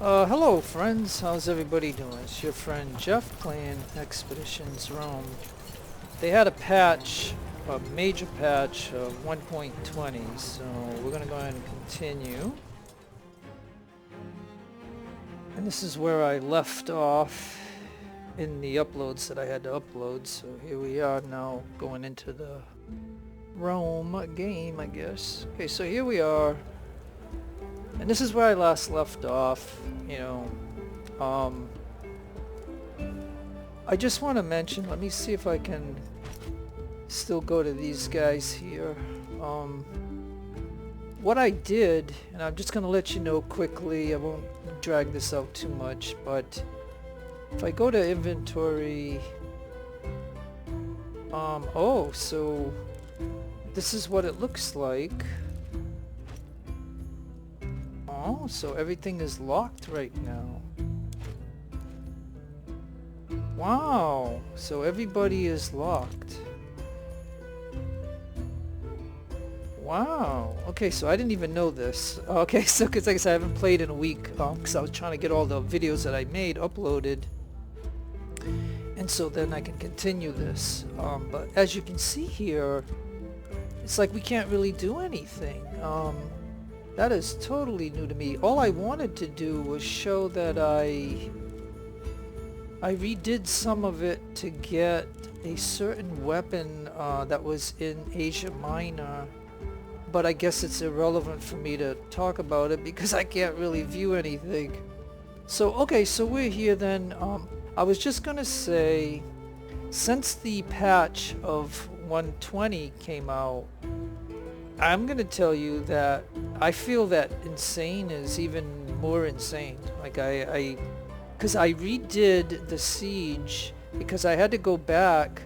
Hello friends, how's everybody doing? It's your friend Jeff playing Expeditions Rome. They had a patch, a major patch of 1.20, so we're gonna go ahead and continue. And this is where I left off in the uploads that I had to upload, so here we are now going into the Rome game, I guess. Okay, so here we are. And this is where I last left off, I just want to mention, let me see if I can still go to these guys here. What I did, and I'm just going to let you know quickly, I won't drag this out too much, but if I go to inventory, oh, so this is what it looks like. Oh, so everything is locked right now. Wow, so everybody is locked. Wow, okay, so I didn't even know this. Okay, so because like I said, I haven't played in a week, because I was trying to get all the videos that I made uploaded. And so then I can continue this. But as you can see here, it's like we can't really do anything. That is totally new to me. All I wanted to do was show that I redid some of it to get a certain weapon that was in Asia Minor, but I guess it's irrelevant for me to talk about it because I can't really view anything. So okay, so we're here then. I was just gonna say, since the patch of 120 came out, I'm gonna tell you that I feel that insane is even more insane. Like because I redid the siege because I had to go back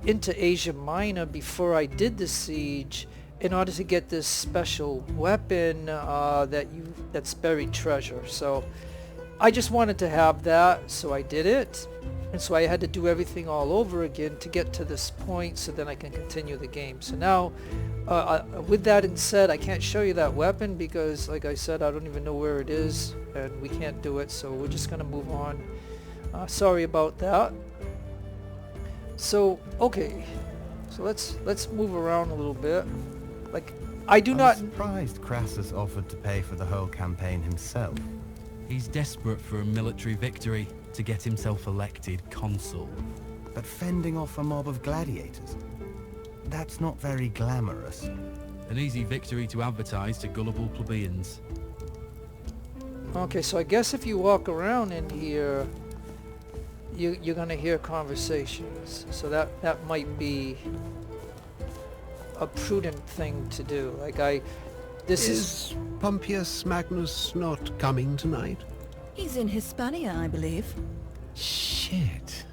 into Asia Minor before I did the siege in order to get this special weapon that's buried treasure. So I just wanted to have that, so I did it. And so I had to do everything all over again to get to this point so then I can continue the game. So now, with that said, I can't show you that weapon because, like I said, I don't even know where it is and we can't do it, so we're just going to move on. Sorry about that. So, okay. So let's move around a little bit. Like, I'm surprised Crassus offered to pay for the whole campaign himself. He's desperate for a military victory to get himself elected consul. But fending off a mob of gladiators? That's not very glamorous. An easy victory to advertise to gullible plebeians. Okay, so I guess if you walk around in here, you're gonna hear conversations. So that might be a prudent thing to do. Like Is Pompeius Magnus not coming tonight? He's in Hispania, I believe. Shit.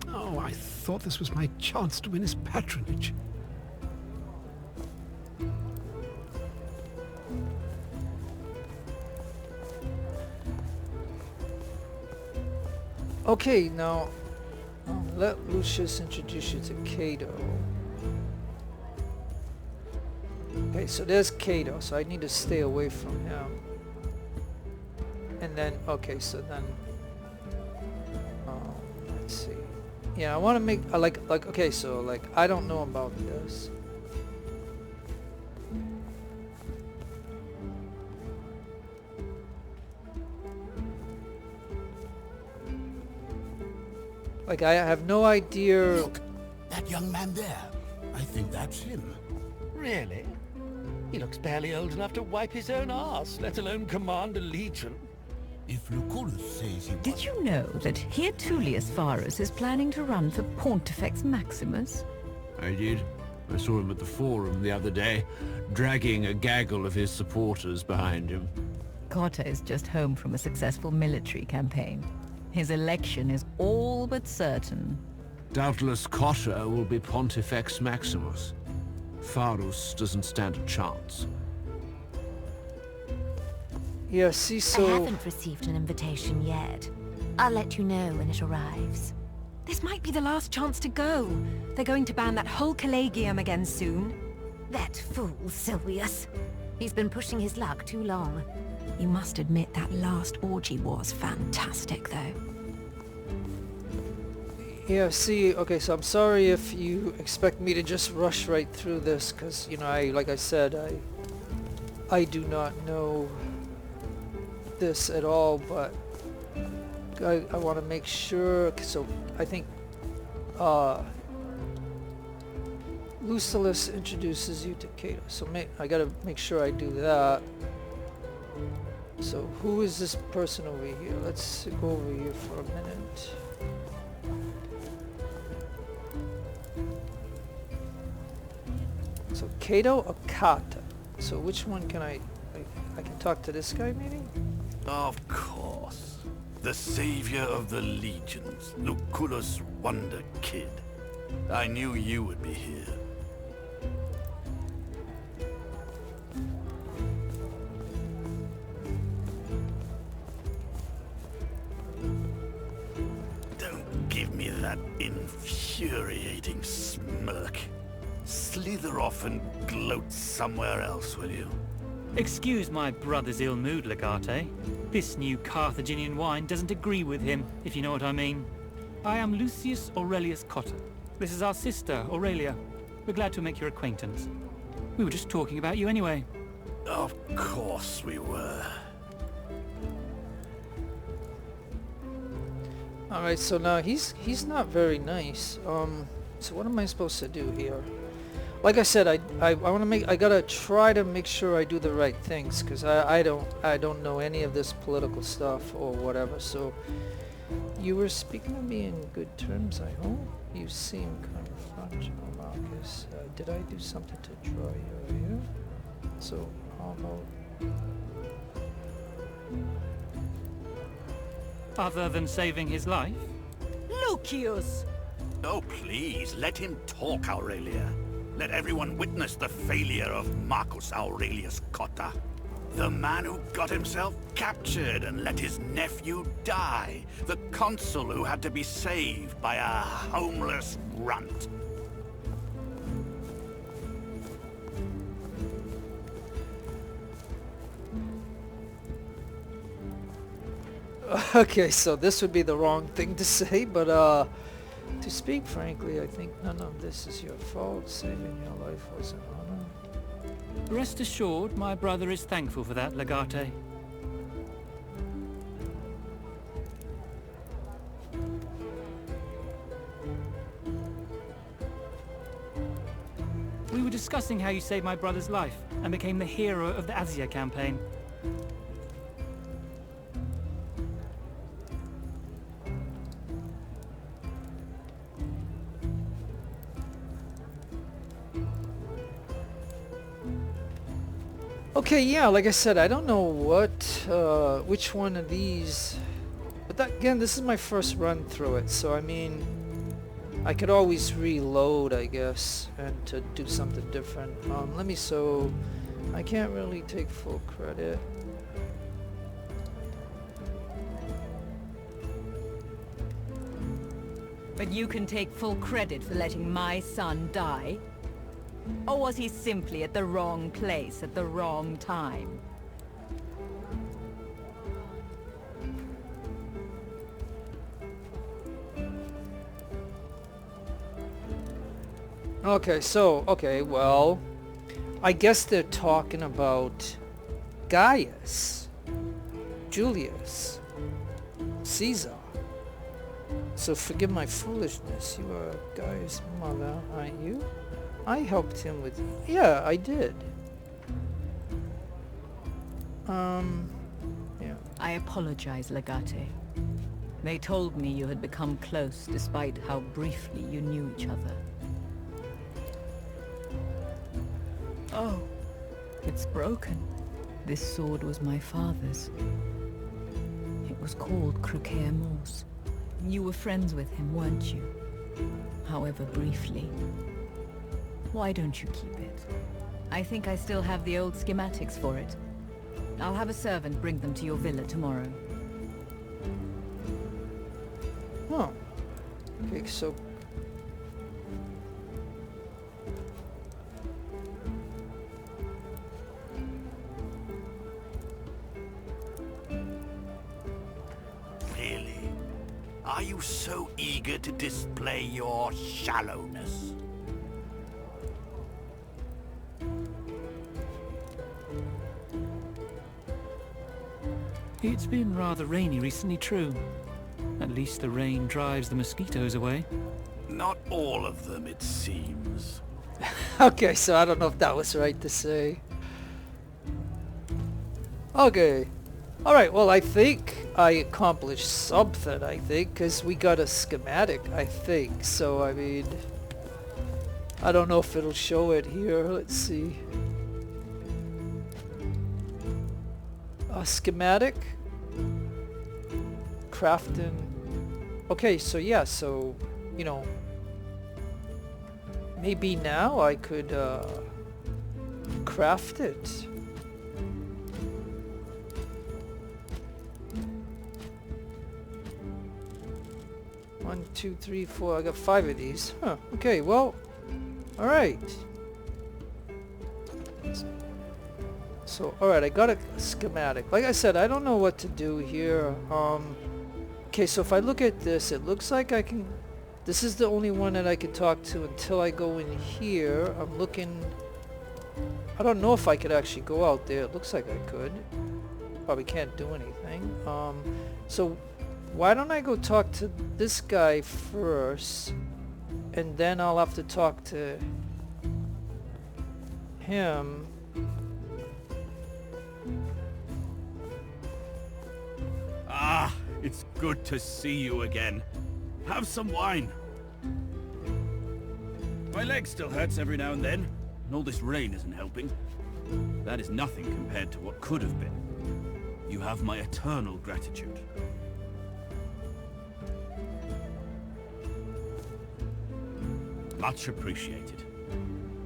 Oh, I thought this was my chance to win his patronage. Okay, now let Lucius introduce you to Cato. Okay, so there's Cato, so I need to stay away from him. And then, okay, so then, let's see. Yeah, I want to make, okay, so, like, I don't know about this. Like, I have no idea. Look, that young man there. I think that's him. Really? He looks barely old enough to wipe his own arse, let alone command a legion. If Lucullus says he Did you know that here Tullius Varus is planning to run for Pontifex Maximus? I did. I saw him at the Forum the other day, dragging a gaggle of his supporters behind him. Cotta is just home from a successful military campaign. His election is all but certain. Doubtless Cotta will be Pontifex Maximus. Varus doesn't stand a chance. Yeah, see, so... I haven't received an invitation yet. I'll let you know when it arrives. This might be the last chance to go. They're going to ban that whole collegium again soon. That fool, Silvius. He's been pushing his luck too long. You must admit that last orgy was fantastic, though. Yeah, see, okay, so I'm sorry if you expect me to just rush right through this, because, you know, like I said, I do not know this at all, but I want to make sure, so I think Lucullus introduces you to Cato, so I gotta make sure I do that. So who is this person over here? Let's go over here for a minute. So Cato or Cotta? So which one can I can talk to this guy maybe? Of course. The savior of the legions, Lucullus Wonder Kid. I knew you would be here. Don't give me that infuriating smirk. Slither off and gloat somewhere else, will you? Excuse my brother's ill mood, Legate. This new Carthaginian wine doesn't agree with him, if you know what I mean. I am Lucius Aurelius Cotta. This is our sister, Aurelia. We're glad to make your acquaintance. We were just talking about you anyway. Of course we were. Alright, so now he's not very nice. So what am I supposed to do here? Like I said, I gotta try to make sure I do the right things, because I don't know any of this political stuff or whatever. So you were speaking to me in good terms, I hope. You seem kind of functional, Marcus. Did I do something to draw you here? So I'll know. Other than saving his life? Lucius! Oh, please, let him talk, Aurelia. Let everyone witness the failure of Marcus Aurelius Cotta. The man who got himself captured and let his nephew die. The consul who had to be saved by a homeless runt. Okay, so this would be the wrong thing to say, but to speak frankly, I think none of this is your fault. Saving your life was an honor. Rest assured, my brother is thankful for that, Legate. We were discussing how you saved my brother's life and became the hero of the Asia campaign. Okay, yeah, like I said, I don't know which one of these, but again, this is my first run through it, so I mean, I could always reload, I guess, and to do something different. So I can't really take full credit. But you can take full credit for letting my son die? Or was he simply at the wrong place at the wrong time? Okay, well, I guess they're talking about Gaius, Julius, Caesar. So forgive my foolishness. You are Gaius' mother, aren't you? I helped him with... Yeah, I did. Yeah. I apologize, Legate. They told me you had become close despite how briefly you knew each other. Oh, it's broken. This sword was my father's. It was called Crucea Mors. You were friends with him, weren't you? However briefly. Why don't you keep it? I think I still have the old schematics for it. I'll have a servant bring them to your villa tomorrow. Oh. Okay, so... Are you so eager to display your shallowness? It's been rather rainy recently, true. At least the rain drives the mosquitoes away. Not all of them, it seems. Okay, so I don't know if that was right to say. Okay. Alright, well I think I accomplished something, I think, because we got a schematic, I think. So, I mean, I don't know if it'll show it here. Let's see. A schematic. Crafting. Okay, so yeah, so, you know, maybe now I could craft it. One, two, three, four. I got 5 of these. Huh. Okay, well, alright. So, alright, I got a schematic. Like I said, I don't know what to do here. Okay, so if I look at this, it looks like I can... This is the only one that I can talk to until I go in here. I'm looking... I don't know if I could actually go out there. It looks like I could. Probably can't do anything. So why don't I go talk to this guy first, and then I'll have to talk to him. Ah, it's good to see you again. Have some wine. My leg still hurts every now and then, and all this rain isn't helping. That is nothing compared to what could have been. You have my eternal gratitude. Much appreciated.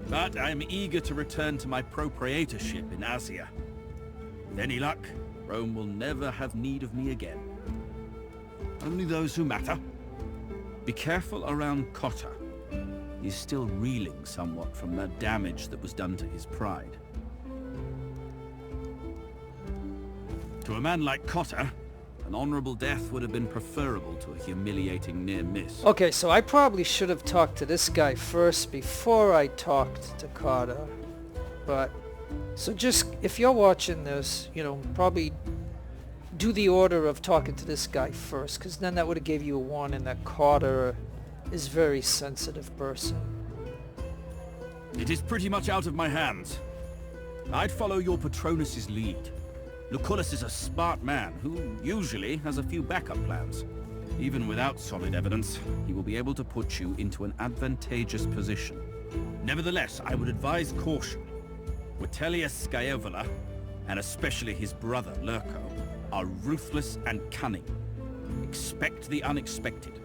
But I am eager to return to my propraetorship in Asia. With any luck, Rome will never have need of me again. Only those who matter. Be careful around Cotta. He's still reeling somewhat from the damage that was done to his pride. To a man like Cotta, an honorable death would have been preferable to a humiliating near miss. Okay, so I probably should have talked to this guy first before I talked to Cotta. But, so just, if you're watching this, you know, probably do the order of talking to this guy first, because then that would have gave you a warning that Cotta is a very sensitive person. It is pretty much out of my hands. I'd follow your Patronus's lead. Lucullus is a smart man who usually has a few backup plans. Even without solid evidence, he will be able to put you into an advantageous position. Nevertheless, I would advise caution. Vitellius Scaevola, and especially his brother Lurco, are ruthless and cunning. Expect the unexpected.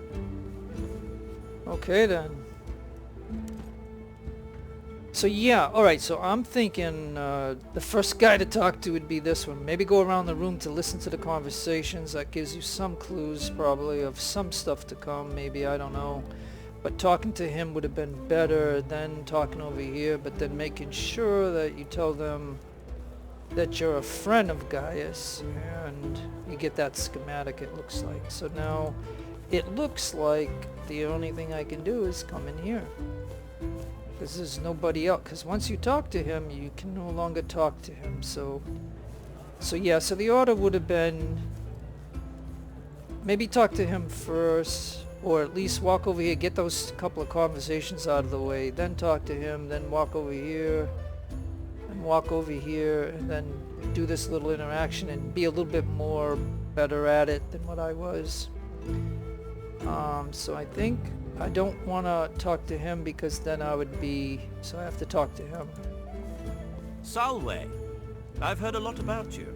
Okay then. So yeah, alright, so I'm thinking the first guy to talk to would be this one. Maybe go around the room to listen to the conversations. That gives you some clues probably of some stuff to come, maybe, I don't know. But talking to him would have been better than talking over here, but then making sure that you tell them that you're a friend of Gaius, and you get that schematic, it looks like. So now, it looks like the only thing I can do is come in here. Because there's nobody else. Because once you talk to him, you can no longer talk to him. So yeah, so the order would have been maybe talk to him first, or at least walk over here, get those couple of conversations out of the way, then talk to him, then walk over here, and walk over here, and then do this little interaction and be a little bit more better at it than what I was. So I think I don't want to talk to him because then I would be... So I have to talk to him. Salve. I've heard a lot about you.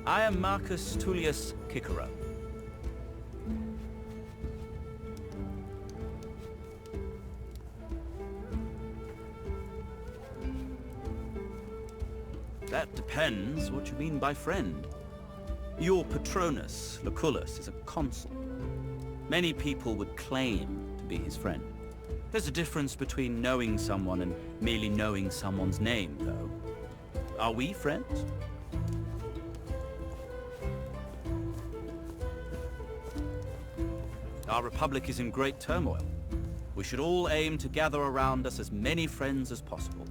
I am Marcus Tullius Cicero. That depends what you mean by friend. Your Patronus, Lucullus, is a consul. Many people would claim to be his friend. There's a difference between knowing someone and merely knowing someone's name, though. Are we friends? Our republic is in great turmoil. We should all aim to gather around us as many friends as possible.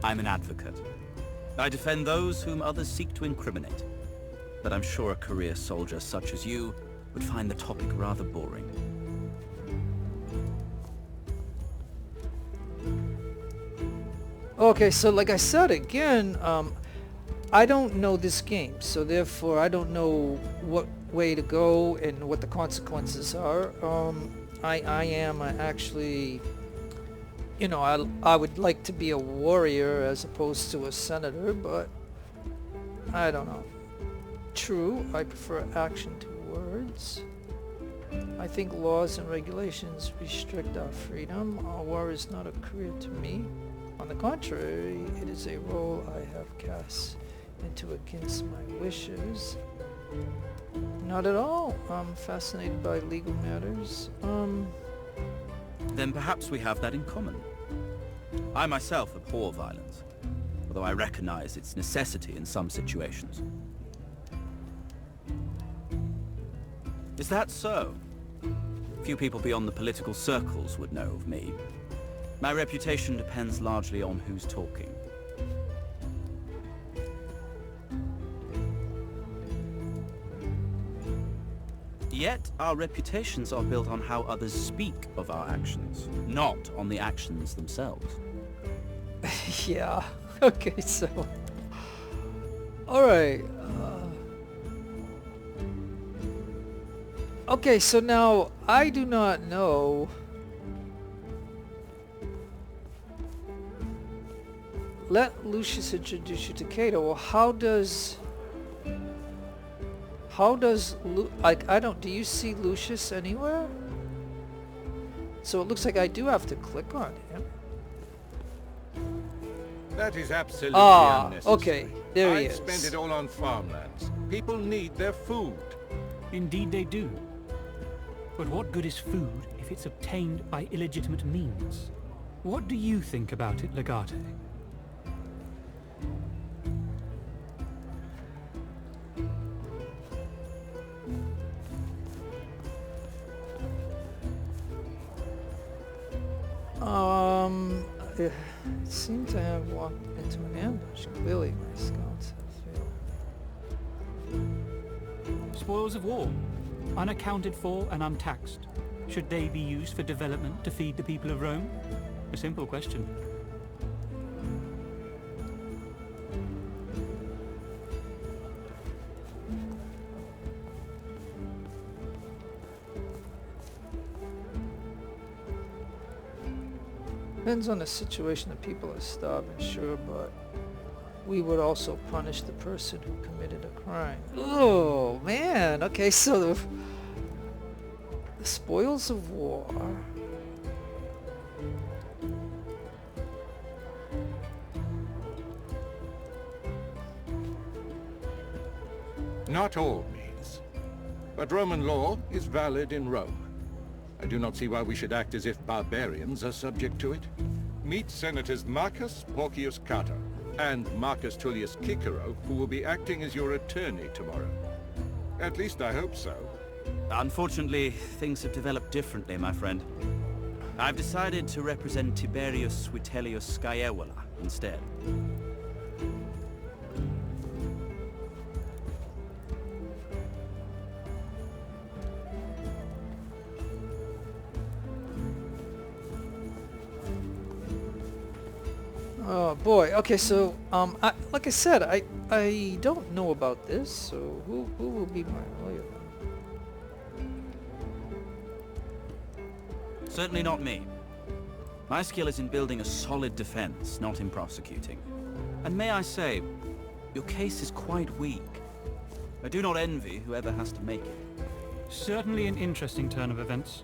I'm an advocate. I defend those whom others seek to incriminate. But I'm sure a career soldier such as you would find the topic rather boring. Okay, so like I said again, I don't know this game, so therefore I don't know what way to go and what the consequences are. I am actually, you know, I would like to be a warrior as opposed to a senator, but I don't know. True, I prefer action to words. I think laws and regulations restrict our freedom. War is not a career to me. On the contrary, it is a role I have cast into against my wishes. Not at all. I'm fascinated by legal matters. Then perhaps we have that in common. I myself abhor violence, although I recognize its necessity in some situations. Is that so? Few people beyond the political circles would know of me. My reputation depends largely on who's talking. Yet, our reputations are built on how others speak of our actions, not on the actions themselves. Yeah, okay, so... Alright. Okay, so now, I do not know... Let Lucius introduce you to Cato. Well, how does like, I don't, do you see Lucius anywhere? So it looks like I do have to click on him. That is absolutely unnecessary. Okay, there he is. I'd spend it all on farmlands. People need their food. Indeed they do. But what good is food if it's obtained by illegitimate means? What do you think about it, Legate? It seems I have walked into an ambush. Clearly my scouts have failed. Spoils of war. Unaccounted for and untaxed. Should they be used for development to feed the people of Rome? A simple question. Depends on the situation. The people are starving, sure, but we would also punish the person who committed a crime. Oh, man. Okay, so the spoils of war. Not all means. But Roman law is valid in Rome. I do not see why we should act as if barbarians are subject to it. Meet Senators Marcus Porcius Cotta and Marcus Tullius Cicero, who will be acting as your attorney tomorrow. At least I hope so. Unfortunately, things have developed differently, my friend. I've decided to represent Tiberius Vitellius Scaevola instead. Oh boy. Okay, so like I said, I don't know about this. So who will be my lawyer? Certainly not me. My skill is in building a solid defense, not in prosecuting. And may I say, your case is quite weak. I do not envy whoever has to make it. Certainly an interesting turn of events.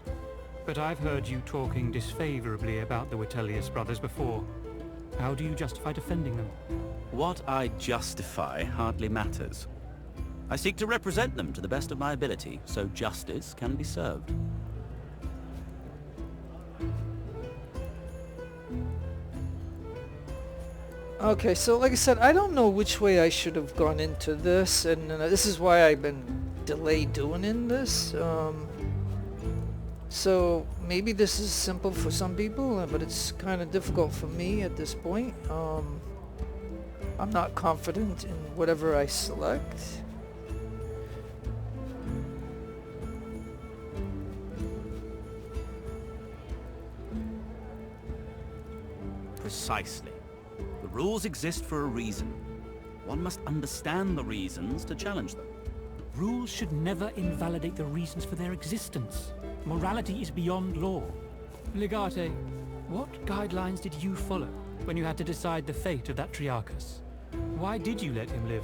But I've heard you talking disfavorably about the Vitellius brothers before. How do you justify defending them? What I justify hardly matters. I seek to represent them to the best of my ability, so justice can be served. Okay, so like I said, I don't know which way I should have gone into this, and this is why I've been delayed doing in this. So maybe this is simple for some people, but it's kind of difficult for me at this point. I'm not confident in whatever I select. Precisely. The rules exist for a reason. One must understand the reasons to challenge them. Rules should never invalidate the reasons for their existence. Morality is beyond law. Legate, what guidelines did you follow when you had to decide the fate of that Triarchus? Why did you let him live?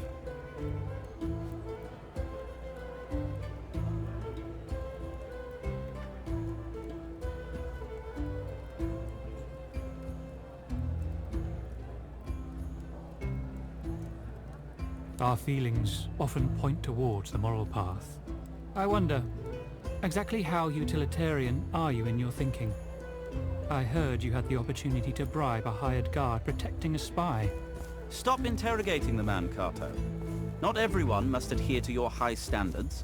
Our feelings often point towards the moral path. I wonder, exactly how utilitarian are you in your thinking? I heard you had the opportunity to bribe a hired guard protecting a spy. Stop interrogating the man, Cato. Not everyone must adhere to your high standards.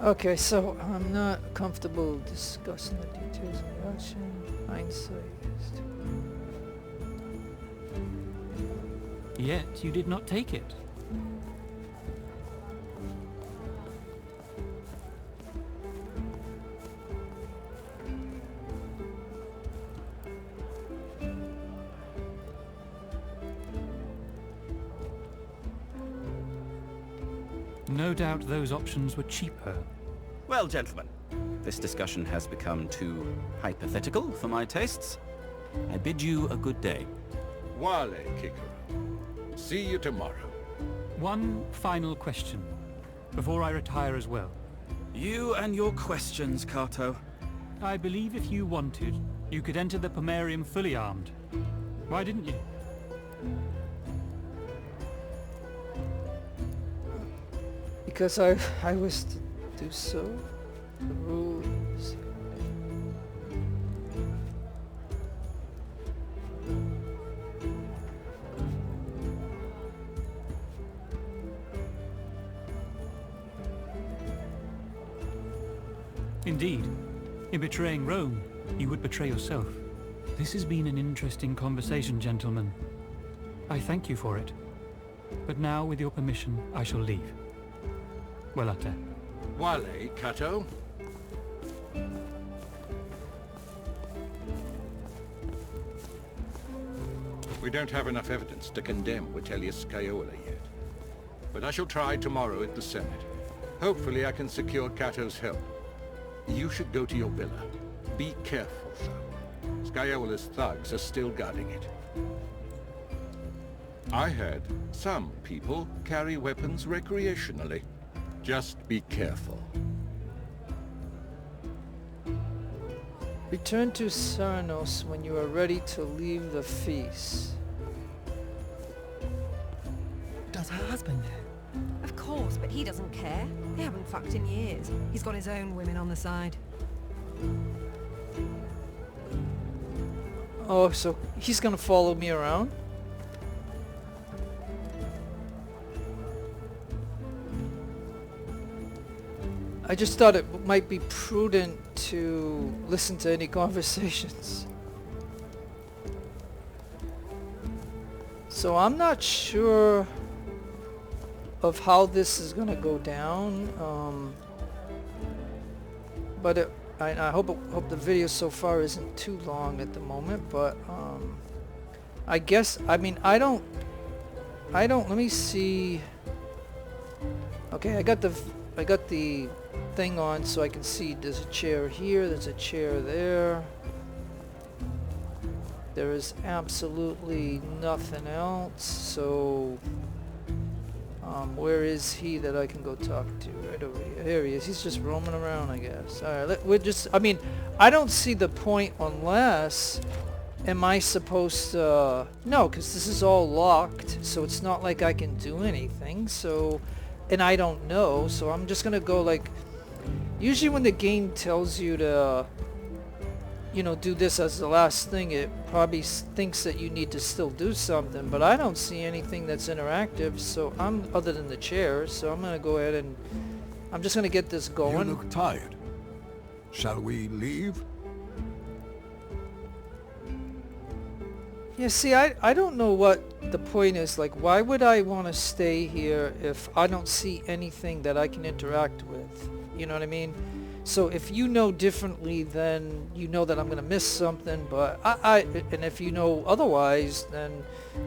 Okay, so I'm not comfortable discussing the details of the action. Hindsight is to... Yet you did not take it. No doubt those options were cheaper. Well, gentlemen, this discussion has become too hypothetical for my tastes. I bid you a good day. Wale, Cicero. See you tomorrow. One final question, before I retire as well. You and your questions, Cato. I believe if you wanted, you could enter the Pomerium fully armed. Why didn't you? Because I was to do so. The rules. Indeed. In betraying Rome, you would betray yourself. This has been an interesting conversation, gentlemen. I thank you for it. But now, with your permission, I shall leave. Welate. Wale, Cato. We don't have enough evidence to condemn Vitellius Scaevola yet. But I shall try tomorrow at the Senate. Hopefully I can secure Cato's help. You should go to your villa. Be careful, though. Scaevola's thugs are still guarding it. I heard some people carry weapons recreationally. Just be careful. Return to Syneros when you are ready to leave the feast. Does her husband know? Of course, but he doesn't care. They haven't fucked in years. He's got his own women on the side. Oh, so he's gonna follow me around? I just thought it might be prudent to listen to any conversations. So I'm not sure of how this is gonna go down, but I hope the video so far isn't too long at the moment. But I guess I don't. Let me see. Okay, I got the thing on so I can see. There's a chair here. There's a chair there. There is absolutely nothing else. So. Where is he that I can go talk to? Right over here. Here he is. He's just roaming around, I guess. Alright, we're just... I don't see the point unless... Am I supposed to... No, because this is all locked, so it's not like I can do anything, so... And I don't know, so I'm just gonna go, like... Usually when the game tells you to... you know, do this as the last thing, it probably thinks that you need to still do something, but I don't see anything that's interactive, so other than the chair, so I'm gonna go ahead and I'm just gonna get this going. You look tired. Shall we leave? Yeah, see, I don't know what the point is. Like, why would I want to stay here if I don't see anything that I can interact with? You know what I mean? So if you know differently, then you know that I'm going to miss something, but and if you know otherwise, then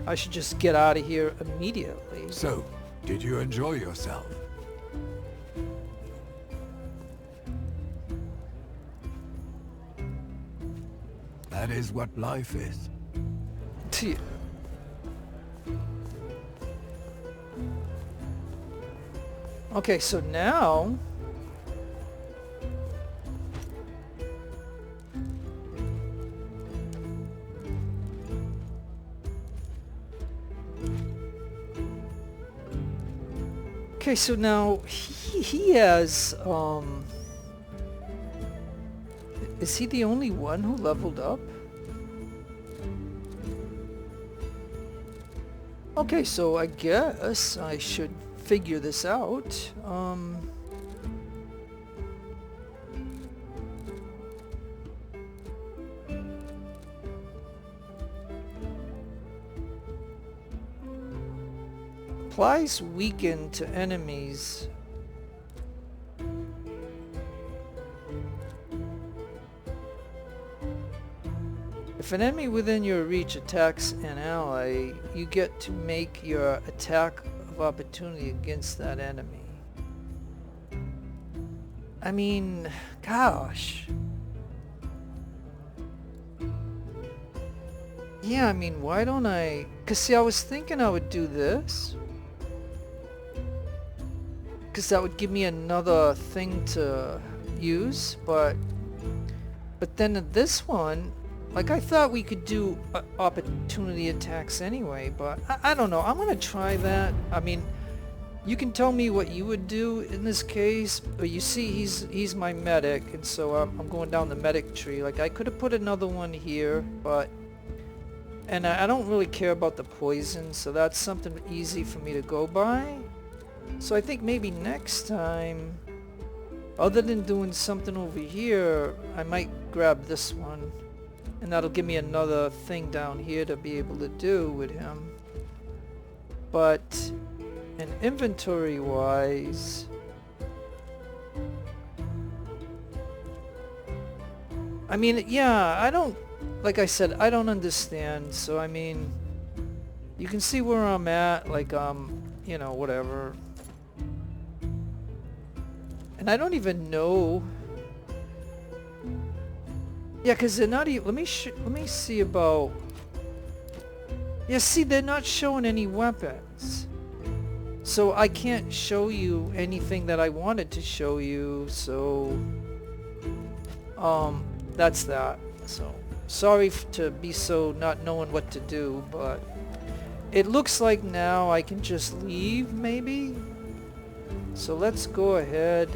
I should just get out of here immediately. So, did you enjoy yourself? That is what life is. Okay, so now he has is he the only one who leveled up? Okay, so I guess I should figure this out. Applies weaken to enemies. If an enemy within your reach attacks an ally, you get to make your attack of opportunity against that enemy. I mean, gosh. Yeah, I mean, why don't I... Because, see, I was thinking I would do this. Because that would give me another thing to use, but then this one... Like, I thought we could do opportunity attacks anyway, but I don't know. I'm going to try that. I mean, you can tell me what you would do in this case, but you see, he's my medic, and so I'm going down the medic tree. Like, I could have put another one here, but... And I don't really care about the poison, so that's something easy for me to go by. So I think maybe next time, other than doing something over here, I might grab this one. And that'll give me another thing down here to be able to do with him. But in inventory wise, I mean, yeah, I don't, like I said, I don't understand. So I mean, you can see where I'm at, like, you know, whatever. And I don't even know. Yeah, because they're not even... Let me see about... Yeah, see, they're not showing any weapons. So I can't show you anything that I wanted to show you, so... That's that. So, sorry to be so not knowing what to do, but... It looks like now I can just leave, maybe? So let's go ahead...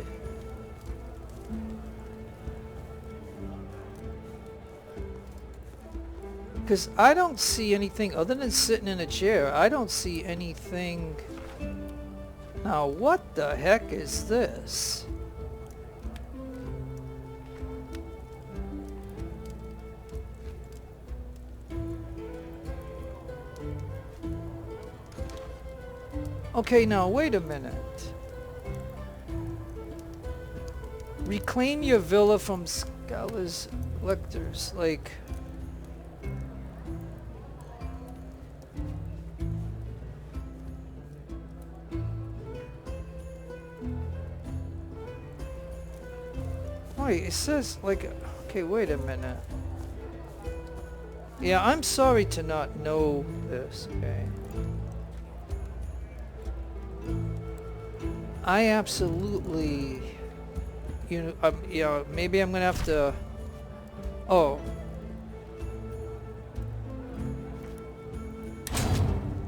Because I don't see anything other than sitting in a chair. I don't see anything. Now, what the heck is this? Okay, now, wait a minute. Reclaim your villa from scholars, lectors, like... Wait, it says, like, okay, wait a minute. Yeah, I'm sorry to not know this, okay? I absolutely, you know, maybe I'm gonna have to, oh,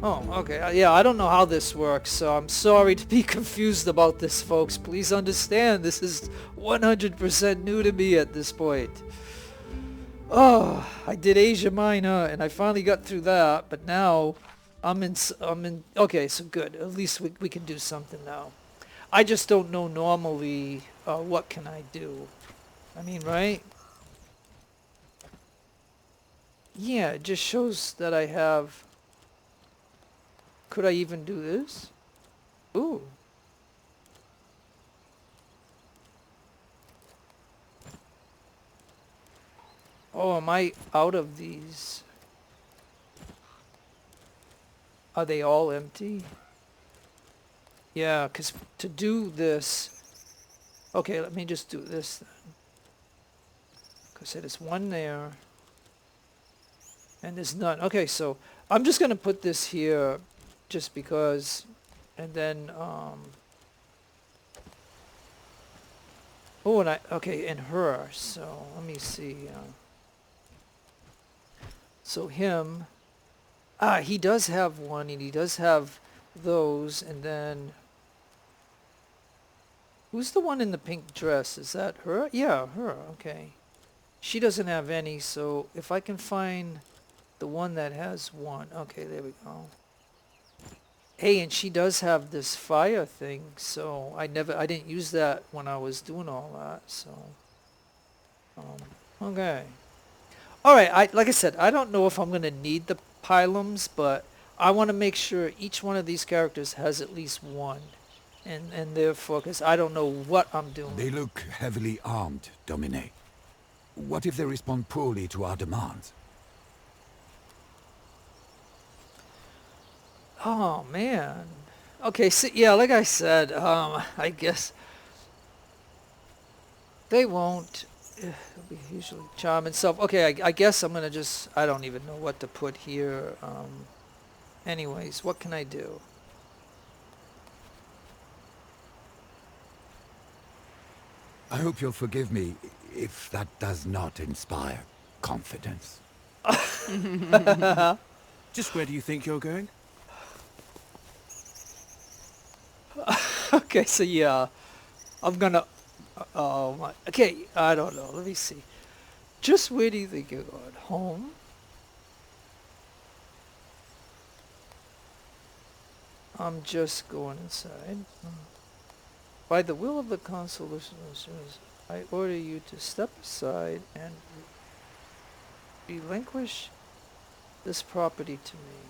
okay, yeah, I don't know how this works, so I'm sorry to be confused about this, folks. Please understand, this is 100% new to me at this point. Oh, I did Asia Minor, and I finally got through that, but now I'm in, okay, so good. At least we can do something now. I just don't know normally, what can I do? I mean, right? Yeah, it just shows that I have... Could I even do this? Ooh. Oh, am I out of these? Are they all empty? Yeah, because to do this... Okay, let me just do this then. Because there's one there. And there's none. Okay, so I'm just going to put this here just because. And then... Oh, and okay, and her. So let me see. So him... he does have one, and he does have those, and then... Who's the one in the pink dress? Is that her? Yeah, her, okay. She doesn't have any, so if I can find the one that has one... Okay, there we go. Hey, and she does have this fire thing, so I didn't use that when I was doing all that, so... okay. Alright, like I said, I don't know if I'm going to need the pylums, but I want to make sure each one of these characters has at least one. And therefore, because I don't know what I'm doing. They look heavily armed, Domine. What if they respond poorly to our demands? Oh, man. Okay, so, yeah, like I said, I guess they won't. It'll be usually charm and self. Okay, I guess I'm going to just... I don't even know what to put here. Anyways, what can I do? I hope you'll forgive me if that does not inspire confidence. Just where do you think you're going? Okay, so yeah, I'm gonna... Oh my... Okay, I don't know. Let me see. Just where do you think you're going? Home? I'm just going inside. By the will of the consul, I order you to step aside and relinquish this property to me.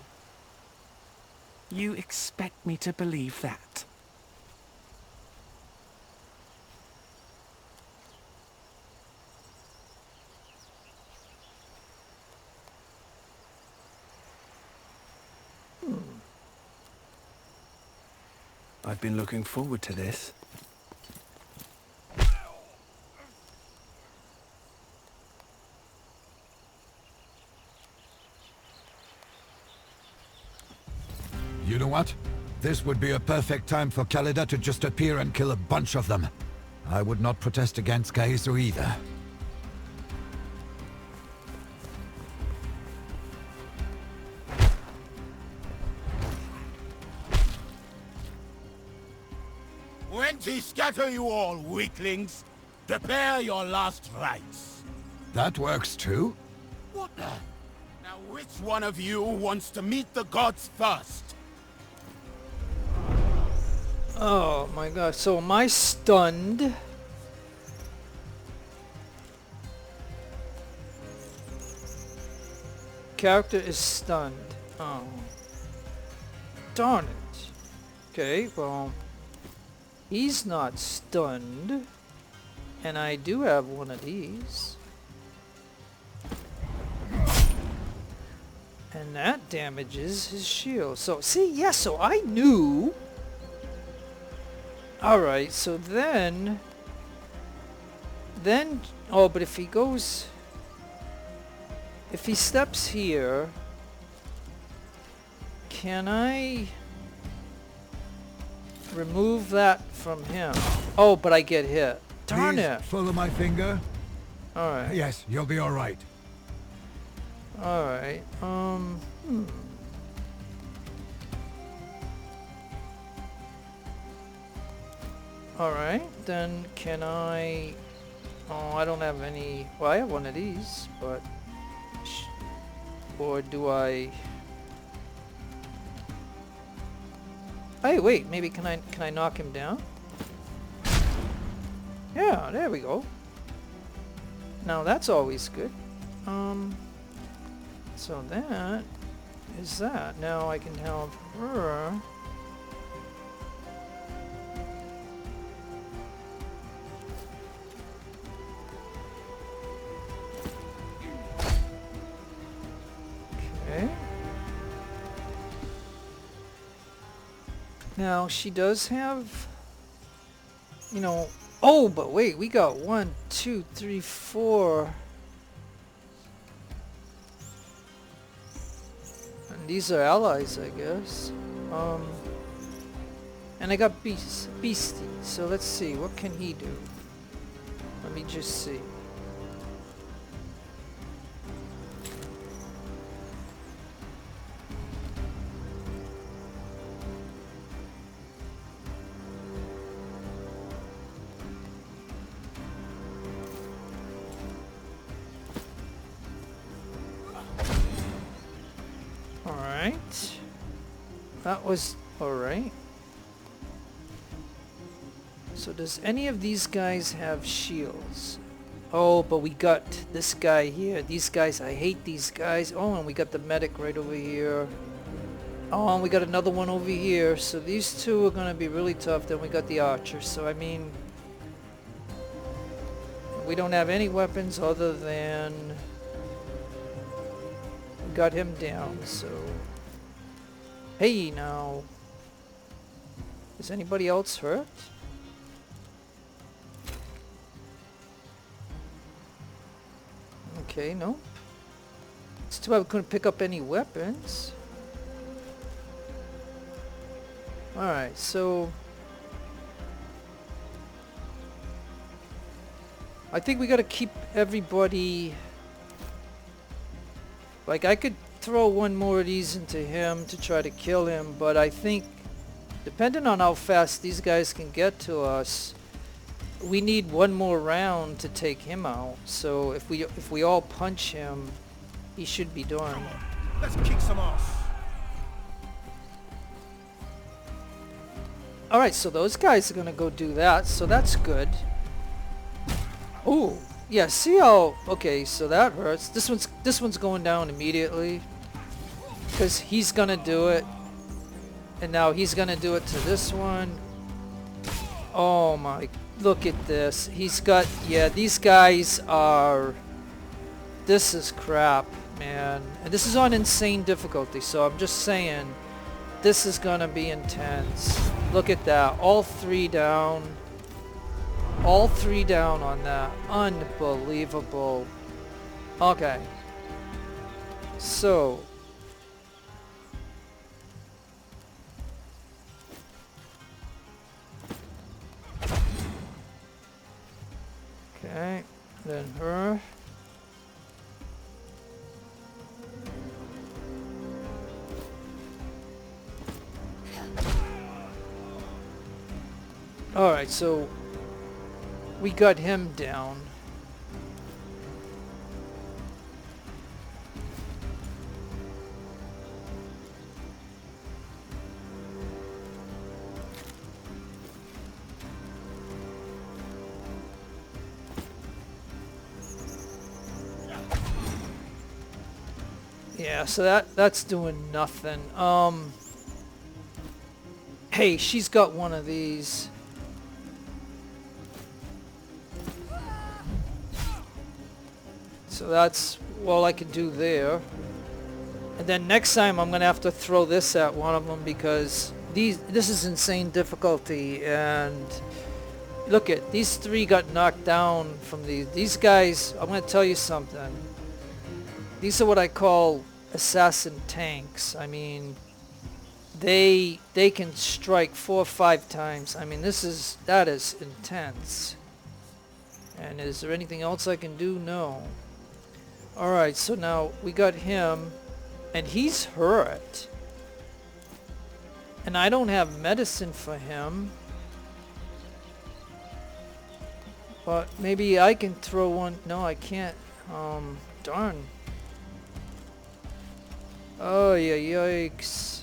You expect me to believe that? I've been looking forward to this. You know what? This would be a perfect time for Calida to just appear and kill a bunch of them. I would not protest against Caeso either. When we scatter you all, weaklings, prepare your last rites. That works too? What the? Now which one of you wants to meet the gods first? Oh my god, so am I stunned? Character is stunned. Oh. Darn it. Okay, well... He's not stunned. And I do have one of these. And that damages his shield. So, see, yeah, so I knew... Alright, so then... Oh, but if he goes... If he steps here... Can I... remove that from him? Oh, but I get hit. Darn Please it. follow my finger. Alright. Yes, you'll be alright. Alright, Alright, then can I... Oh, I don't have any... Well, I have one of these, but... Or do I... Hey, wait, maybe can I knock him down? Yeah, there we go. Now that's always good. So that is that. Now I can have her. Okay. Now she does have, you know, oh, but wait, we got 1, 2, 3, 4. And these are allies, I guess. And I got Beastie. So let's see, what can he do? Let me just see. Alright. That was alright. So does any of these guys have shields? Oh, but we got this guy here. These guys, I hate these guys. Oh, and we got the medic right over here. Oh, and we got another one over here. So these two are going to be really tough. Then we got the archer. So, I mean, we don't have any weapons other than... Got him down, so... Hey, now... Is anybody else hurt? Okay, no. It's too bad we couldn't pick up any weapons. Alright, so... I think we gotta keep everybody... Like, I could throw one more of these into him to try to kill him, but I think, depending on how fast these guys can get to us, we need one more round to take him out. So if we all punch him, he should be done. Let's kick some ass. Alright, so those guys are gonna go do that, so that's good. Ooh. Yeah, see how... Okay, so that hurts. This one's going down immediately. Because he's gonna do it. And now he's gonna do it to this one. Oh my... Look at this. He's got... Yeah, these guys are... This is crap, man. And this is on insane difficulty, so I'm just saying... This is gonna be intense. Look at that. All three down. All three down on that. Unbelievable. Okay. So. Okay. Then her. Alright, so we got him down. Yeah, so that's doing nothing. Hey, she's got one of these. So that's all I can do there. And then next time I'm gonna have to throw this at one of them because this is insane difficulty. And look at these three got knocked down from these guys. I'm gonna tell you something. These are what I call assassin tanks. I mean, they can strike 4 or 5 times. I mean, that is intense. And is there anything else I can do? No. Alright, so now we got him, and he's hurt. And I don't have medicine for him. But maybe I can throw one. No, I can't. Darn. Oh, yeah, yikes.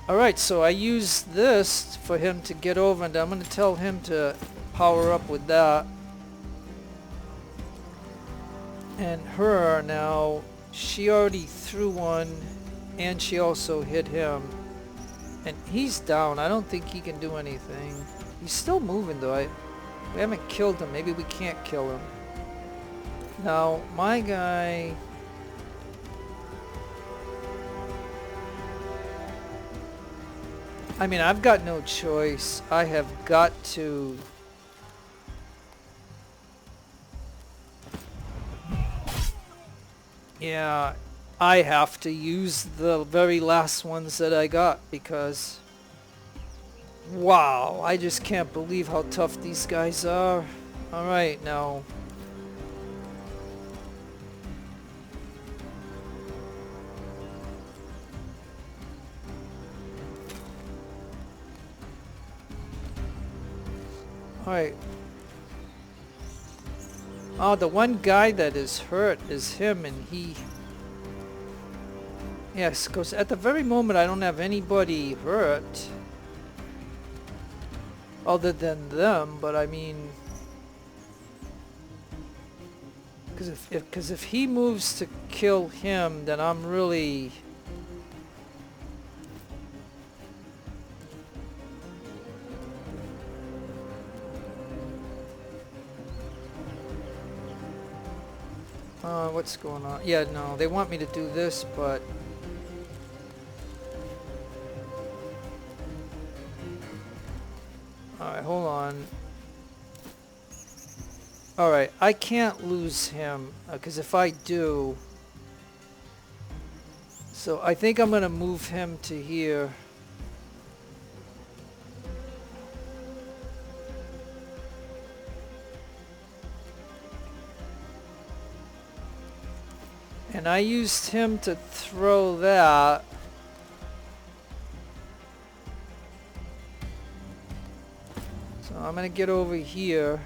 Alright, so I used this for him to get over, and I'm going to tell him to power up with that. And her now, she already threw one, and she also hit him. And he's down. I don't think he can do anything. He's still moving though. We haven't killed him. Maybe we can't kill him. Now, my guy... I mean, I've got no choice. I have got to... Yeah, I have to use the very last ones that I got because... Wow, I just can't believe how tough these guys are. Alright, now... Alright. Oh, the one guy that is hurt is him, and he... Yes, because at the very moment I don't have anybody hurt. Other than them, but I mean... Because if he moves to kill him, then I'm really... What's going on? Yeah, no, they want me to do this, but... Alright, hold on. Alright, I can't lose him, because if I do... So I think I'm going to move him to here. And I used him to throw that. So I'm going to get over here.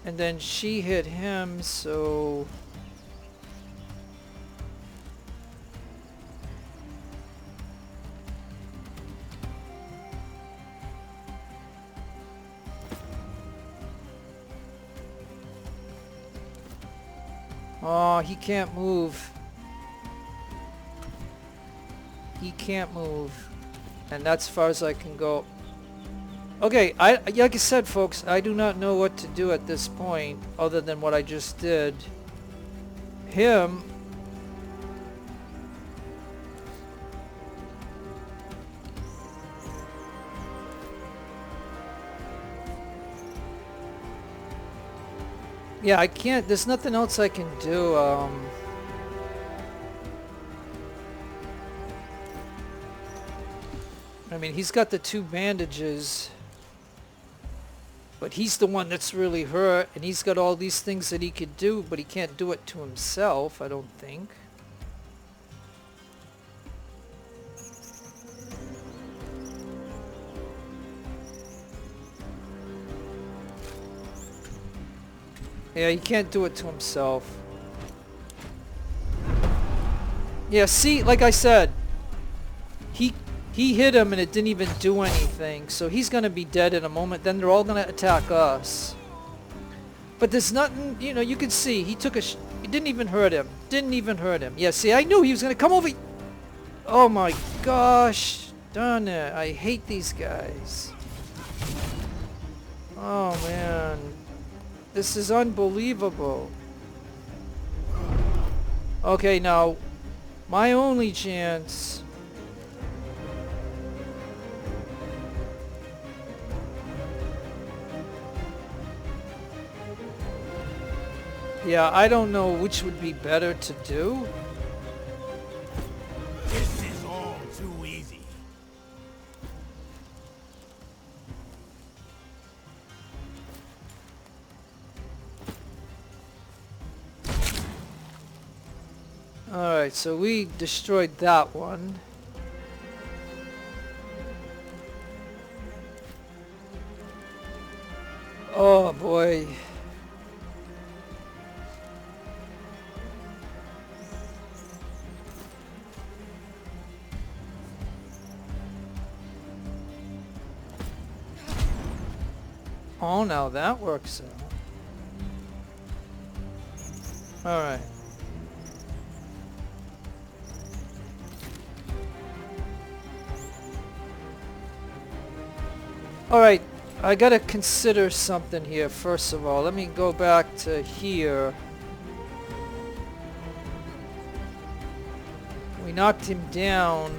And then she hit him, so... Oh, he can't move. He can't move. And that's as far as I can go. Okay, like I said, folks, I do not know what to do at this point other than what I just did. Him... Yeah, I can't, there's nothing else I can do, I mean, he's got the 2 bandages, but he's the one that's really hurt, and he's got all these things that he could do, but he can't do it to himself, I don't think. Yeah, he can't do it to himself. Yeah, see, like I said, he hit him and it didn't even do anything. So he's going to be dead in a moment. Then they're all going to attack us. But there's nothing, you know, you can see. He took a... He didn't even hurt him. Didn't even hurt him. Yeah, see, I knew he was going to come over... Oh my gosh. Darn it. I hate these guys. Oh man. This is unbelievable. Okay, now, my only chance... Yeah, I don't know which would be better to do. This is all too easy. Alright, so we destroyed that one. Oh boy. Oh, now that works out. Alright. Alright, I gotta consider something here first of all. Let me go back to here. We knocked him down.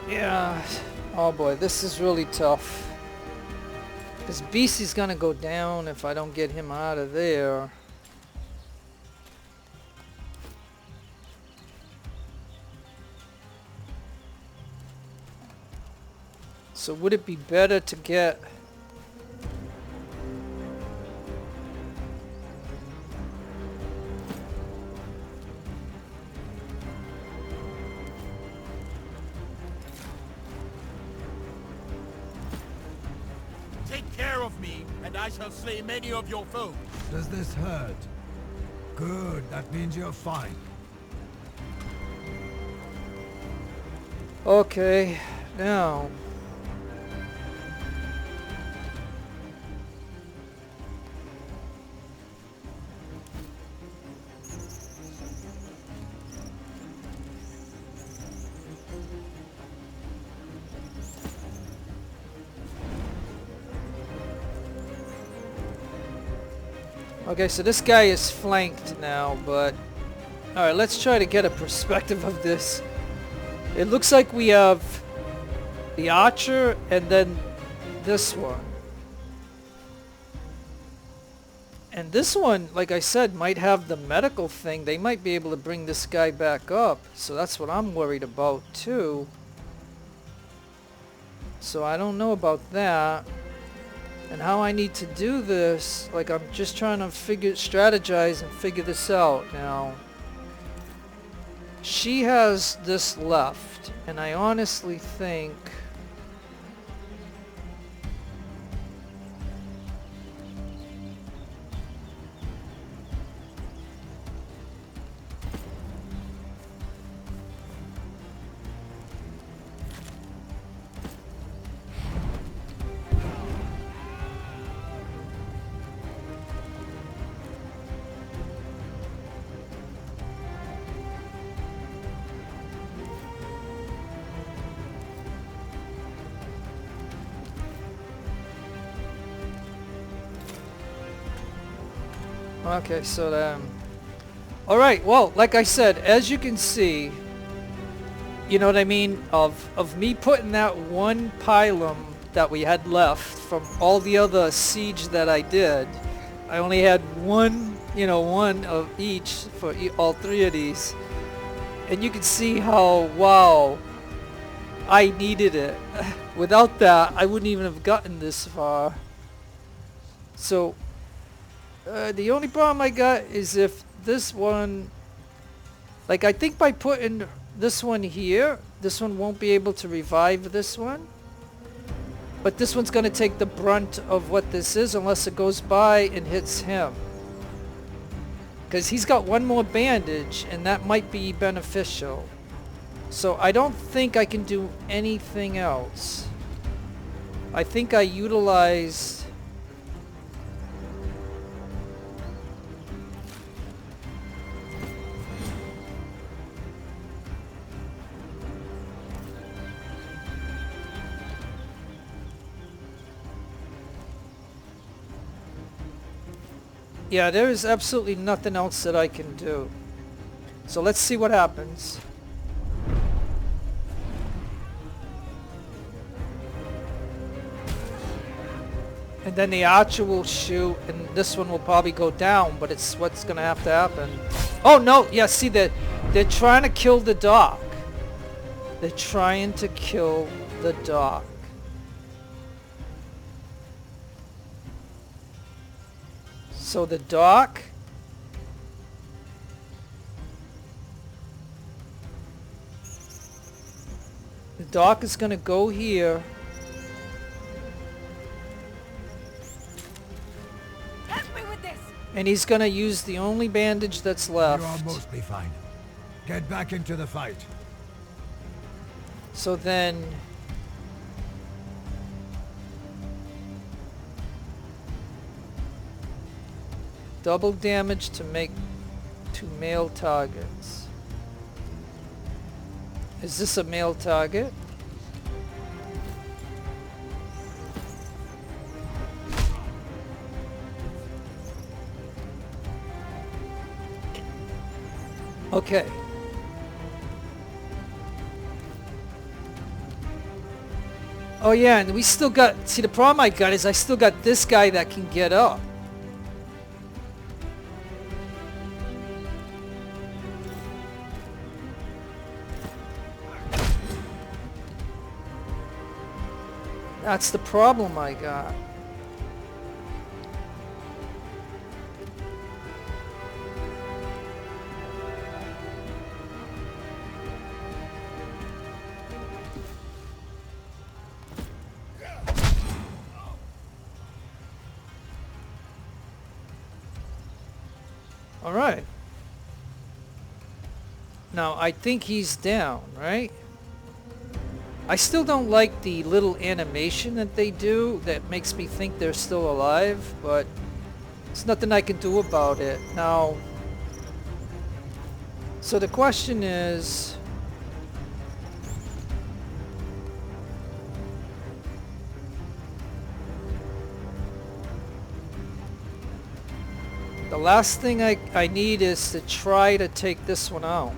Yeah, oh boy, this is really tough. Because BC's gonna go down if I don't get him out of there. So would it be better to get... I shall slay many of your foes. Does this hurt? Good, that means you're fine. Okay, now... Okay, so this guy is flanked now, but... Alright, let's try to get a perspective of this. It looks like we have the archer and then this one. And this one, like I said, might have the medical thing. They might be able to bring this guy back up. So that's what I'm worried about too. So I don't know about that. And how I need to do this, like I'm just trying to strategize and figure this out now. She has this left, and I honestly think... Okay, so then... Alright, well, like I said, as you can see, you know what I mean, of me putting that one pylum that we had left from all the other siege that I did, I only had one, you know, one of each for all three of these. And you can see how, wow, I needed it. Without that, I wouldn't even have gotten this far. So... the only problem I got is if this one, like I think by putting this one here, this one won't be able to revive this one. But this one's going to take the brunt of what this is unless it goes by and hits him. Because he's got one more bandage and that might be beneficial. So I don't think I can do anything else. I think I utilized... Yeah, there is absolutely nothing else that I can do. So let's see what happens. then the archer will shoot, and this one will probably go down, but it's what's gonna have to happen. Oh no, yeah, see, they're trying to kill the dock. They're trying to kill the dock. So the dock... The dock is gonna go here. Help me with this! And he's gonna use the only bandage that's left. You are mostly fine. Get back into the fight. So then... double damage to make 2 male targets. Is this a male target? Okay. Oh yeah, and we still got... See, the problem I got is I still got this guy that can get up. That's the problem I got. All right. Now, I think he's down, right? I still don't like the little animation that they do that makes me think they're still alive, but there's nothing I can do about it. Now, so the question is... the last thing I need is to try to take this one out.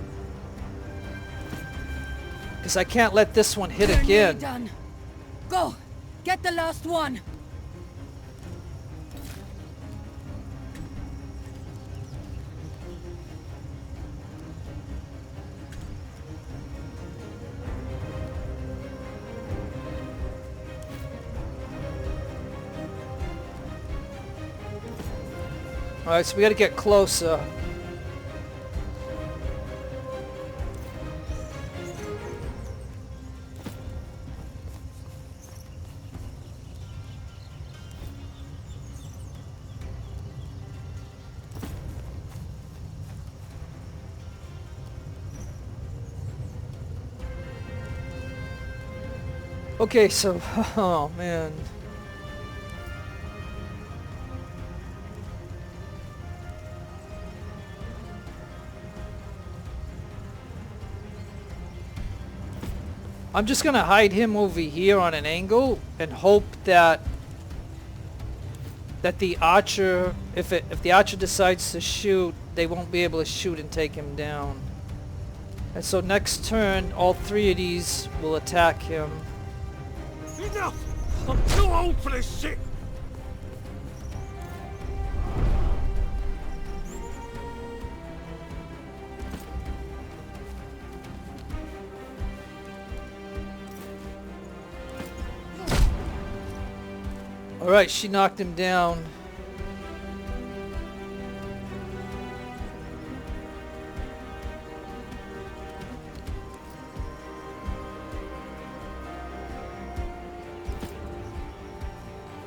Because I can't let this one hit You're again. nearly done. Go! Get the last one! Alright, so we gotta get closer. Okay, so, oh man. I'm just gonna hide him over here on an angle and hope that the archer, if the archer decides to shoot, they won't be able to shoot and take him down. And so next turn, all 3 of these will attack him. Enough! I'm too old for this shit! Alright, she knocked him down.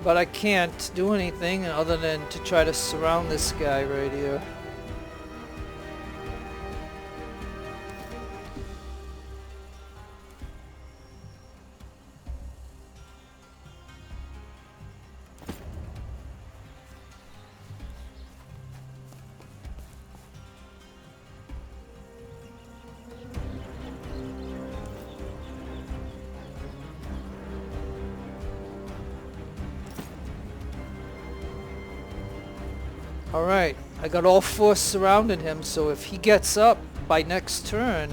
But I can't do anything other than to try to surround this guy right here. Alright, I got all 4 surrounding him, so if he gets up by next turn...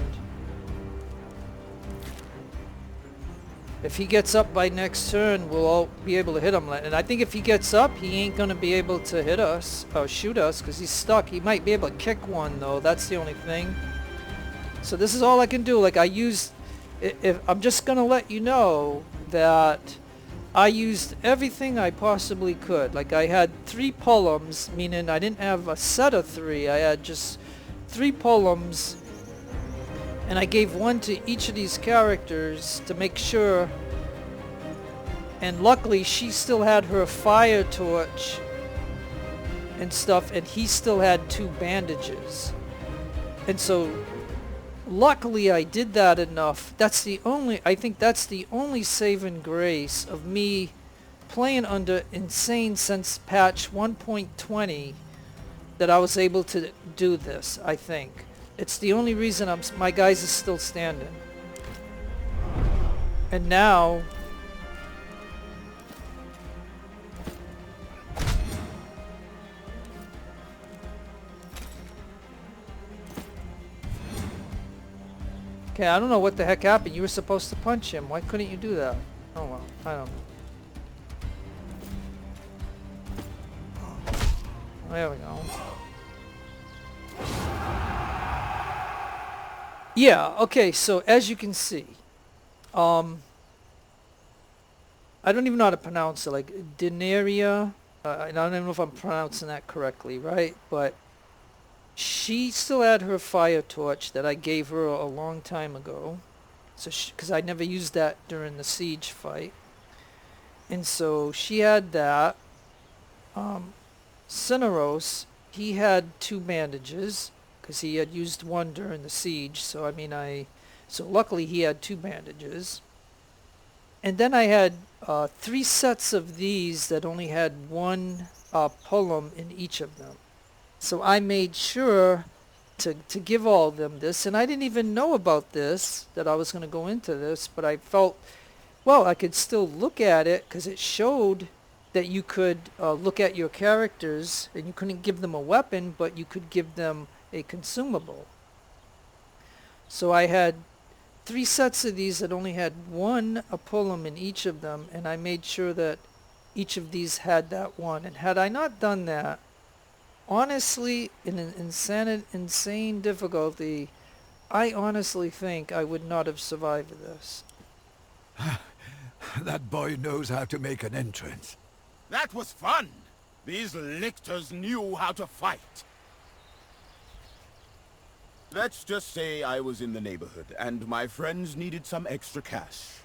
if he gets up by next turn, we'll all be able to hit him. And I think if he gets up, he ain't going to be able to hit us or shoot us because he's stuck. He might be able to kick one, though. That's the only thing. So this is all I can do. Like, I'm just going to let you know that I used everything I possibly could. Like, I had 3 polems, meaning I didn't have a set of 3. I had just 3 polems. And I gave one to each of these characters to make sure. And luckily, she still had her fire torch and stuff, and he still had 2 bandages. And so, luckily, I did that enough. I think that's the only saving grace of me playing under Insane since patch 1.20 that I was able to do this, I think. It's the only reason my guys are still standing. And now... Okay, I don't know what the heck happened. You were supposed to punch him. Why couldn't you do that? Oh well, I don't know. There we go. Yeah, okay, so as you can see, I don't even know how to pronounce it, like Deianeira, I don't even know if I'm pronouncing that correctly, right? But she still had her fire torch that I gave her a long time ago, so because I never used that during the siege fight. And so she had that. Syneros, he had 2 bandages, because he had used 1 during the siege, so so luckily he had 2 bandages. And then I had 3 sets of these that only had 1 polem in each of them. So I made sure to give all of them this, and I didn't even know about this, that I was going to go into this, but I felt, well, I could still look at it, because it showed that you could look at your characters, and you couldn't give them a weapon, but you could give them a consumable. So I had 3 sets of these that only had 1 polem in each of them, and I made sure that each of these had that one. And had I not done that, honestly, in an insane difficulty, I honestly think I would not have survived this. That boy knows how to make an entrance. That was fun! These lictors knew how to fight. Let's just say I was in the neighborhood, and my friends needed some extra cash.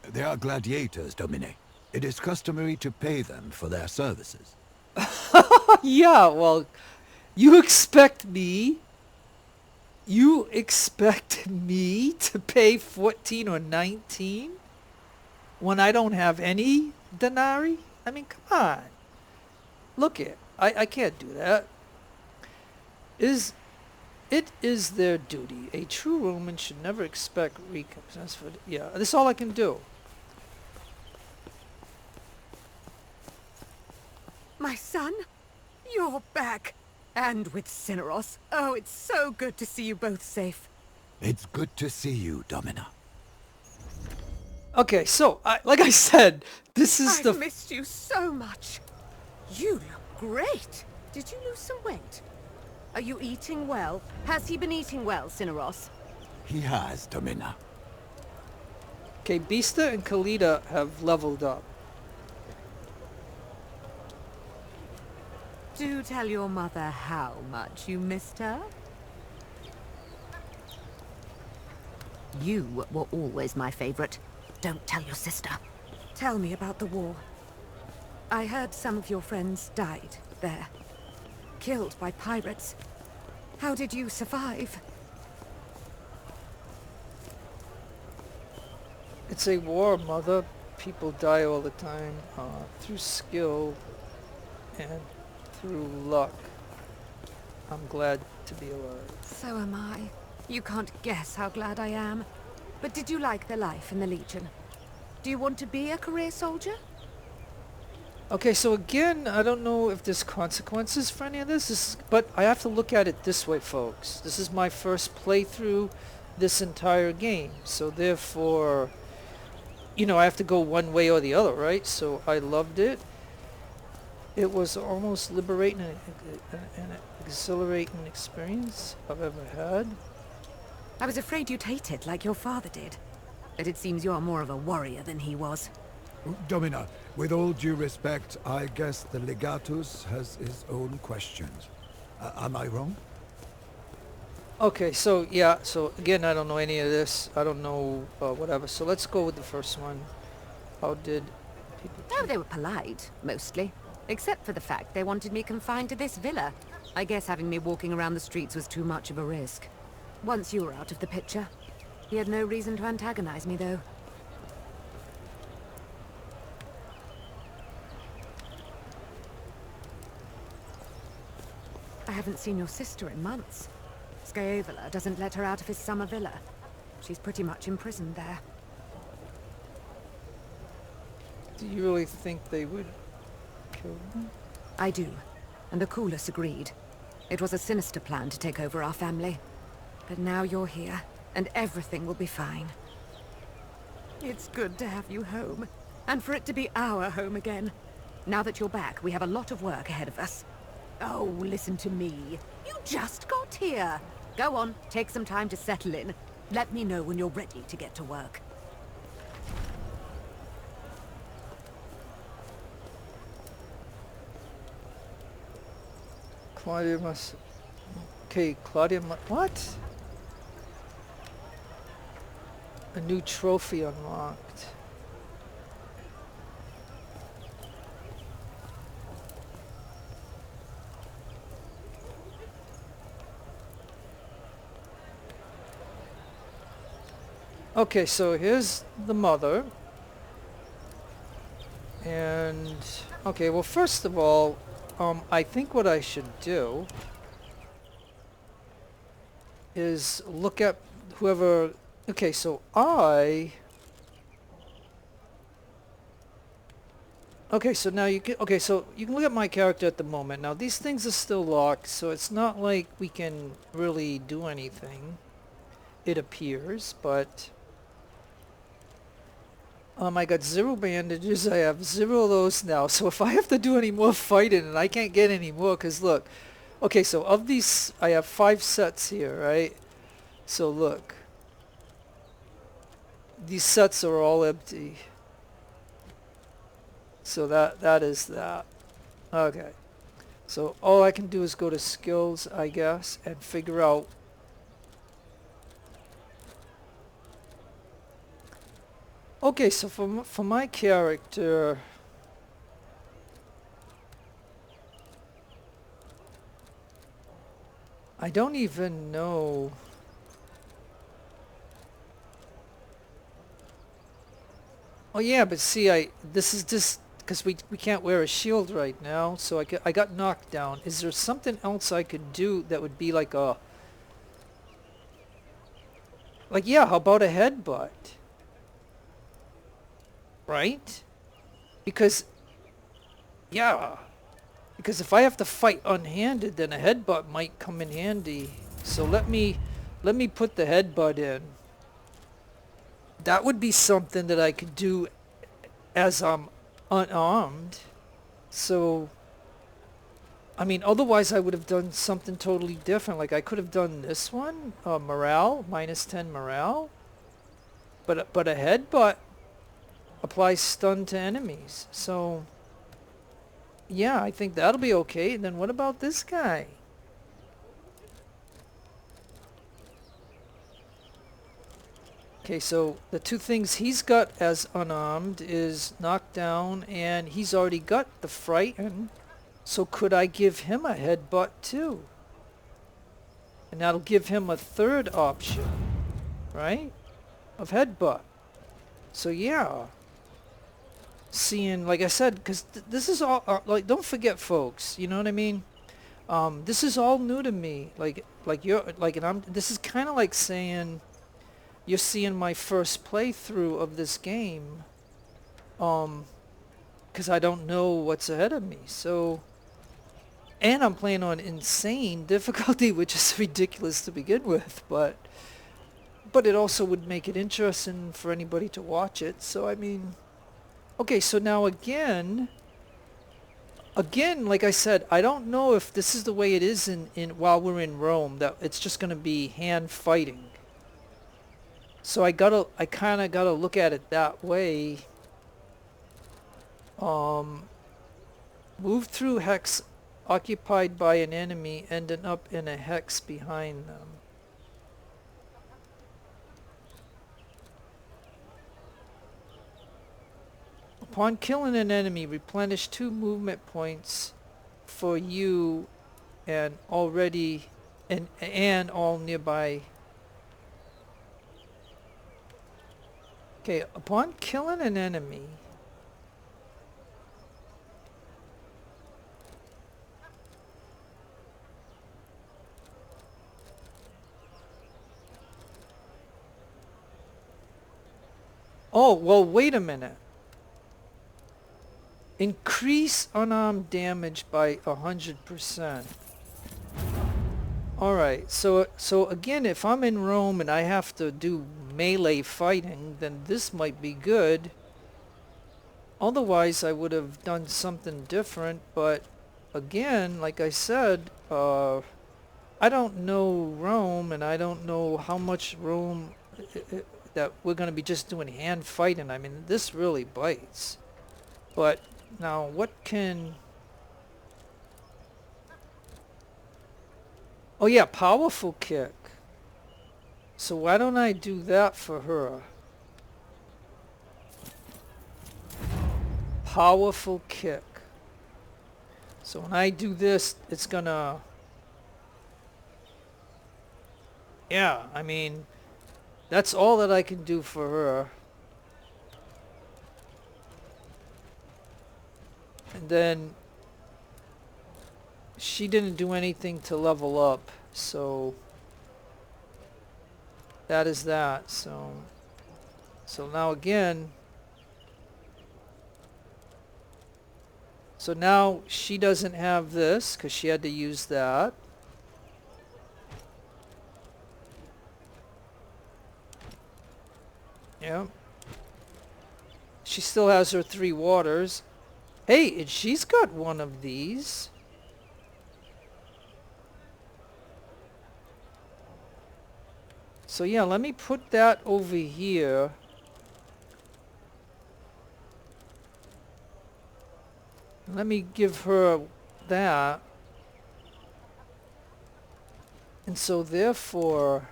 They are gladiators, Domine. It is customary to pay them for their services. Yeah, well, you expect me to pay 14 or 19 when I don't have any denarii? I mean, come on. Look it. I can't do that. It is their duty. A true Roman should never expect recompense for... Yeah, this is all I can do. My son, you're back. And with Syneros. Oh, it's so good to see you both safe. It's good to see you, Domina. Okay, so, like I said, this is I've missed you so much. You look great. Did you lose some weight? Are you eating well? Has he been eating well, Syneros? He has, Domina. Okay, Bista and Kalida have leveled up. Do tell your mother how much you missed her. You were always my favorite. Don't tell your sister. Tell me about the war. I heard some of your friends died there. Killed by pirates. How did you survive? It's a war, Mother. People die all the time, through skill and through luck. I'm glad to be alive. So am I. You can't guess how glad I am. But did you like the life in the Legion? Do you want to be a career soldier? Okay, so again, I don't know if there's consequences for any of this, but I have to look at it this way, folks. This is my first playthrough this entire game, so therefore, you know, I have to go one way or the other, right? So I loved it. It was almost liberating and exhilarating experience I've ever had. I was afraid you'd hate it like your father did. But it seems you're more of a warrior than he was. Domina, with all due respect, I guess the legatus has his own questions. Am I wrong? Okay, so yeah, so again, I don't know any of this. I don't know whatever. So let's go with the first one. How did people... Oh, they were polite, mostly. Except for the fact they wanted me confined to this villa. I guess having me walking around the streets was too much of a risk. Once you were out of the picture. He had no reason to antagonize me, though. I haven't seen your sister in months. Scaevola doesn't let her out of his summer villa. She's pretty much imprisoned there. Do you really think they would kill me? I do. And Lucullus agreed. It was a sinister plan to take over our family. But now you're here, and everything will be fine. It's good to have you home, and for it to be our home again. Now that you're back, we have a lot of work ahead of us. Oh, listen to me. You just got here. Go on, take some time to settle in. Let me know when you're ready to get to work. Claudia must... Okay, Claudia must... What? A new trophy unlocked. Okay, so here's the mother. And... Okay, well first of all, I think what I should do is look at whoever... Okay, so Okay, so now you can... Okay, so you can look at my character at the moment. Now, these things are still locked, so it's not like we can really do anything, it appears, but... I got 0 bandages. I have 0 of those now. So if I have to do any more fighting, and I can't get any more, because look. Okay, so of these, I have 5 sets here, right? So look. These sets are all empty. So that is that. Okay. So all I can do is go to skills, I guess, and figure out... Okay, so for my character, I don't even know. Oh yeah, but see, this is just because we can't wear a shield right now, so I got knocked down. Is there something else I could do that would be like a... Like, yeah, how about a headbutt? Right? Because, yeah, because if I have to fight unhanded, then a headbutt might come in handy. So let me put the headbutt in. That would be something that I could do as I'm unarmed. So, I mean, otherwise I would have done something totally different. Like I could have done this one, morale, -10 morale. But a headbutt applies stun to enemies. So, yeah, I think that'll be okay. And then what about this guy? Okay, so the 2 things he's got as unarmed is knockdown, and he's already got the frighten. So could I give him a headbutt too? And that'll give him a 3rd option, right? Of headbutt. So yeah. Seeing, like I said, because this is all, like, don't forget, folks, you know what I mean? This is all new to me. Like you're, like, and this is kind of like saying, you're seeing my first playthrough of this game, because I don't know what's ahead of me. So, and I'm playing on insane difficulty, which is ridiculous to begin with, but but it also would make it interesting for anybody to watch it. So I mean, okay, so now again, like I said, I don't know if this is the way it is in while we're in Rome, that it's just going to be hand fighting. So I kind of gotta look at it that way. Move through hex occupied by an enemy, ending up in a hex behind them. Upon killing an enemy, replenish 2 movement points for you and all nearby. Okay, upon killing an enemy, oh, well, wait a minute. Increase unarmed damage by 100%. Alright, so again, if I'm in Rome and I have to do melee fighting, then this might be good. Otherwise, I would have done something different, but again, like I said, I don't know Rome, and I don't know how much Rome that we're going to be just doing hand fighting. I mean, this really bites. But now, what can... Oh yeah, powerful kick. So why don't I do that for her? Powerful kick. So when I do this, it's gonna... Yeah, I mean, that's all that I can do for her. And then she didn't do anything to level up, so that is that. So now again, so now she doesn't have this because she had to use that. Yeah. She still has her 3 waters. Hey, and she's got one of these. So yeah, let me put that over here. Let me give her that. And so therefore,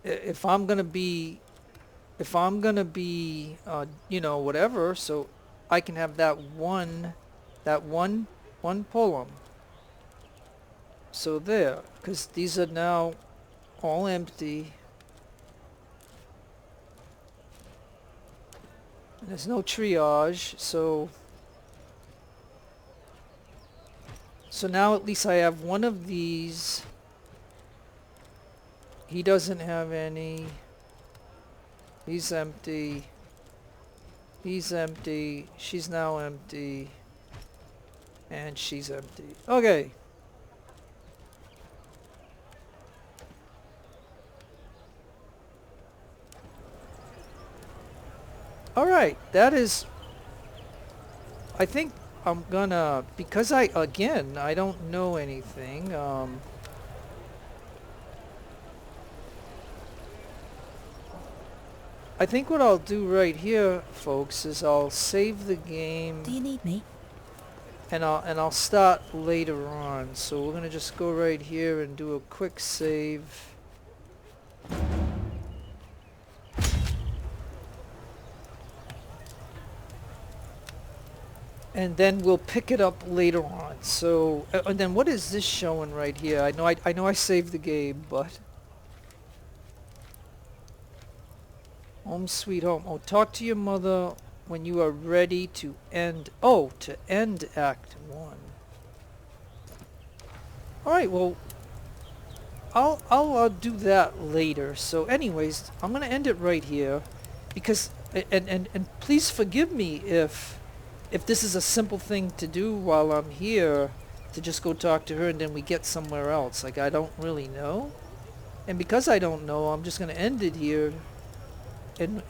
if I'm gonna be, you know, whatever, so I can have that one pull 'em. So there, because these are now all empty. And there's no triage, so now at least I have one of these. He doesn't have any. He's empty. He's empty. She's now empty. And she's empty. Okay. Alright, that is... I think I'm gonna... Because I don't know anything. I think what I'll do right here, folks, is I'll save the game. Do you need me? And I'll start later on. So we're gonna just go right here and do a quick save. And then we'll pick it up later on. So, and then what is this showing right here? I know I saved the game, but home sweet home. Oh, talk to your mother when you are ready to end. Oh, to end Act 1. All right. Well, I'll do that later. So, anyways, I'm gonna end it right here, because and please forgive me if this is a simple thing to do while I'm here, to just go talk to her and then we get somewhere else. Like, I don't really know. And because I don't know, I'm just going to end it here, and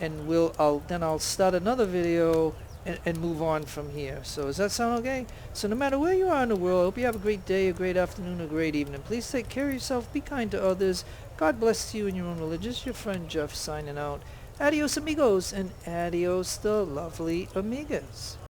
I'll start another video and move on from here. So does that sound okay? So no matter where you are in the world, I hope you have a great day, a great afternoon, a great evening. Please take care of yourself, be kind to others. God bless you and your own religion. Your friend Jeff signing out. Adios amigos, and adios the lovely amigas.